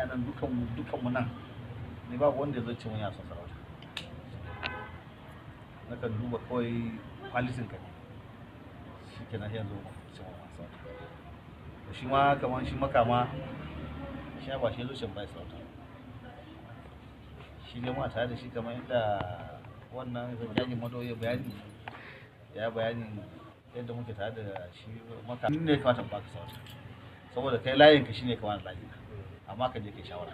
nan dukan mu nan ne babu wanda zai ce mun ya san sarauta. Nakan duba kawai kwalitin ka ne shi ke na yanzu ce mun sarauta. Shi ma kamar shi makama shi ba shi zuciyar bai sarauta. Shi ne ma tare da shi kamar inda wannan zagagin madoyi ya bayani yadda muke tare da shi maka ne kamata ba ka sarauta saboda kai layin ka shine kamar layin amma ka je kai shawara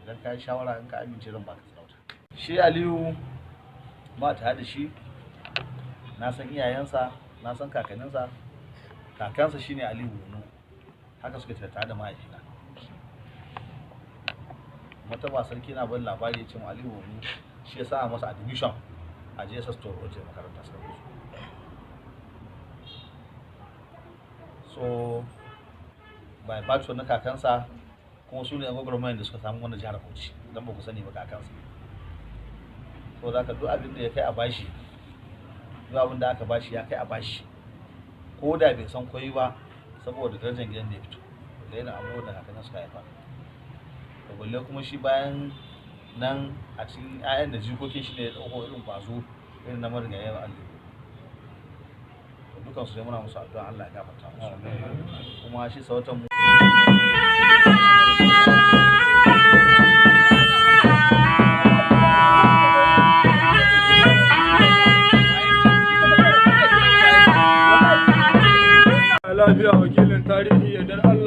idan ka yi shawara in ka amince zan baka sarauta. Shi Aliyu ba tare da shi na san iyayensa na san kakanninsa. Kakansa shine Aliyu Bunu haka suka tare da mahaifina. Mata ba sarki na bin labari ya ce Aliyu Bunu shi ya sa masa admission a JSS Toroje makaranta sarki. So by virtue na kakansa kuma su ne yan gwagwarmayar da suka samu wannan jihar Bauchi don ba ku sani ba kakansa. So za ka duk abin da ya kai a bashi duk abin da aka bashi ya kai a bashi ko da bai san koyi ba saboda darajar gidan da ya fito da yana abubuwan da kakannin suka haifa. Da balle kuma shi bayan nan a cikin 'ya'yan da jikokin shi ne ya ɗauko irin kwazo irin na marigayen Aliyu. Dukan su dai muna musu addu'a Allah ya gafarta musu. Kuma shi Sarautan mu lafiya wakilin tarihi ya dar